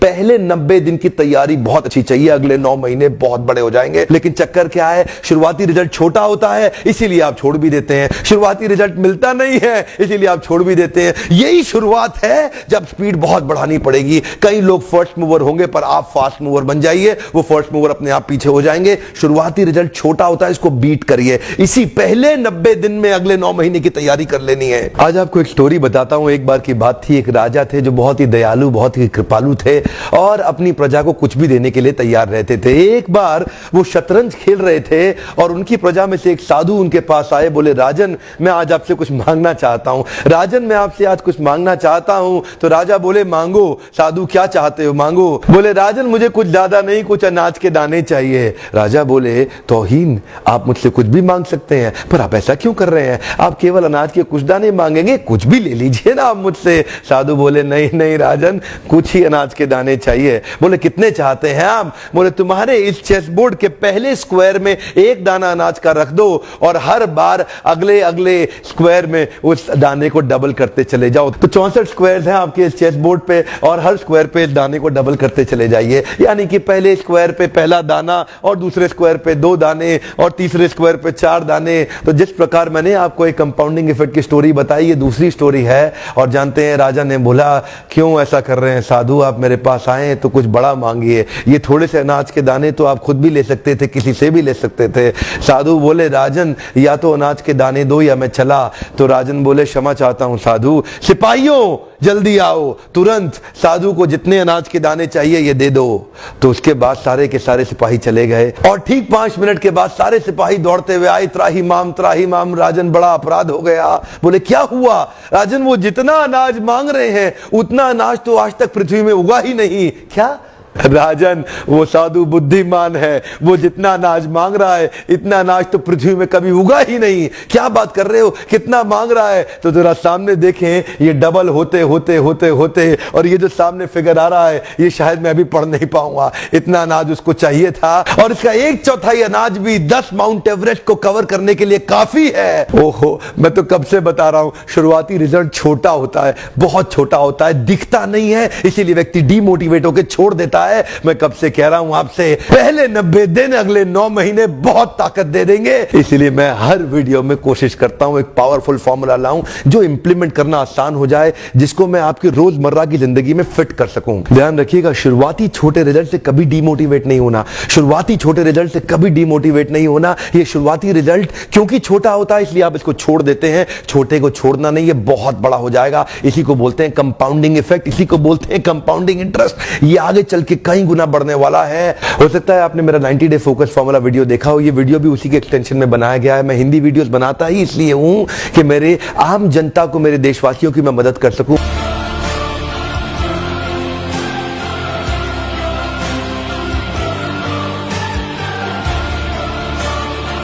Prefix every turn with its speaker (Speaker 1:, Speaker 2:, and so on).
Speaker 1: पहले 90 दिन की तैयारी बहुत अच्छी चाहिए, अगले 9 महीने बहुत बड़े हो जाएंगे। लेकिन चक्कर क्या है, शुरुआती रिजल्ट छोटा होता है, इसीलिए आप छोड़ भी देते हैं। शुरुआती रिजल्ट मिलता नहीं है, इसीलिए आप छोड़ भी देते हैं। यही शुरुआत है जब स्पीड बहुत बढ़ानी पड़ेगी। कई लोग फर्स्ट मूवर होंगे, पर आप फास्ट मूवर बन जाइए, वो फर्स्ट मूवर अपने आप पीछे हो जाएंगे। शुरुआती रिजल्ट छोटा होता है, इसको बीट करिए। इसी पहले 90 दिन में अगले 9 महीने की तैयारी कर लेनी है। आज आपको एक स्टोरी बताता हूं। एक बार की बात थी, एक राजा थे जो बहुत ही दयालु, बहुत ही कृपालु थे और अपनी प्रजा को कुछ भी देने के लिए तैयार रहते थे। एक बार वो शतरंज खेल रहे थे और उनकी प्रजा में से एक साधु उनके पास आए, बोले राजन मैं आज आपसे कुछ मांगना चाहता हूं। राजन मैं आपसे आज कुछ मांगना चाहता हूं। तो राजा बोले मांगो। साधु क्या चाहते हो, मांगो। बोले राजन मुझे कुछ ज्यादा नहीं, कुछ अनाज के दाने चाहिए। राजा बोले तौहीन, आप मुझसे कुछ भी मांग सकते हैं, पर आप ऐसा क्यों कर रहे हैं? आप केवल अनाज के कुछ दाने मांगेंगे, कुछ भी ले लीजिए ना आप मुझसे। साधु बोले नहीं नहीं राजन, कुछ ही अनाज के दाने चाहिए। बोले कितने चाहते हैं आप? बोले तुम्हारे इस चेस बोर्ड के पहले स्क्वायर में एक दाना अनाज का रख दो और हर बार अगले अगले स्क्वायर में उस दाने को डबल करते चले जाओ। तो 64 स्क्वायर हैं आपके इस चेस बोर्ड पे और हर स्क्वायर पे इस दाने को डबल करते चले जाइए। यानी कि पहले स्क्वायर पे पहला दाना और दूसरे स्क्वायर पे 2 दाने और तीसरे स्क्वायर पे 4 दाने। तो जिस प्रकार मैंने आपको एक कंपाउंडिंग इफेक्ट की स्टोरी बताई, ये दूसरी स्टोरी है। और जानते हैं राजा ने बोला क्यों ऐसा कर रहे हैं साधु, आप मेरे पास आए तो कुछ बड़ा मांगिए। ये थोड़े से अनाज के दाने तो आप खुद भी ले सकते थे, किसी से भी ले सकते थे। साधु बोले राजन या तो अनाज के दाने दो या मैं चला। तो राजन बोले क्षमा चाहता हूं साधु, सिपाहियों जल्दी आओ तुरंत, साधु को जितने अनाज के दाने चाहिए ये दे दो। तो उसके बाद सारे के सारे सिपाही चले गए और ठीक 5 मिनट के बाद सारे सिपाही दौड़ते हुए आए, त्राही माम राजन बड़ा अपराध हो गया। बोले क्या हुआ? राजन वो जितना अनाज मांग रहे हैं उतना अनाज तो आज तक पृथ्वी में उगा ही नहीं। क्या? राजन वो साधु बुद्धिमान है, वो जितना अनाज मांग रहा है इतना अनाज तो पृथ्वी में कभी उगा ही नहीं। क्या बात कर रहे हो, कितना मांग रहा है? तो जरा सामने देखें, ये डबल होते होते होते होते और ये जो सामने फिगर आ रहा है ये शायद मैं अभी पढ़ नहीं पाऊंगा। इतना अनाज उसको चाहिए था और इसका 1/4 अनाज भी 10 माउंट एवरेस्ट को कवर करने के लिए काफी है। ओहो, मैं तो कब से बता रहा हूं, शुरुआती रिजल्ट छोटा होता है, बहुत छोटा होता है, दिखता नहीं है, इसीलिए व्यक्ति डीमोटिवेट होकर छोड़ देता है। मैं कब से कह रहा हूं आपसे, पहले 90 दिन अगले 9 महीने बहुत ताकत दे देंगे। इसलिए मैं हर वीडियो में कोशिश करता हूं एक पावरफुल फॉर्मूला लाऊं जो इंप्लीमेंट करना आसान हो जाए, जिसको मैं आपकी रोजमर्रा की जिंदगी में फिट कर सकूं। ध्यान रखिएगा, शुरुआती छोटे रिजल्ट से कभी डीमोटिवेट नहीं होना। शुरुआती छोटे रिजल्ट से कभी डीमोटिवेट नहीं होना। ये शुरुआती रिजल्ट क्योंकि छोटा होता है इसलिए आप इसको छोड़ देते हैं। छोटे को छोड़ना नहीं, ये बहुत बड़ा हो जाएगा। इसी को बोलते हैं कंपाउंडिंग इफेक्ट, इसी को बोलते हैं कंपाउंडिंग इंटरेस्ट। ये आगे चल के कई गुना बढ़ने वाला है। हो सकता है आपने मेरा 90 डे फोकस फॉर्मूला वीडियो देखा हो, ये वीडियो भी उसी के एक्सटेंशन में बनाया गया है। मैं हिंदी वीडियोस बनाता ही इसलिए हूं कि मेरे आम जनता को, मेरे देशवासियों की मैं मदद कर सकूं।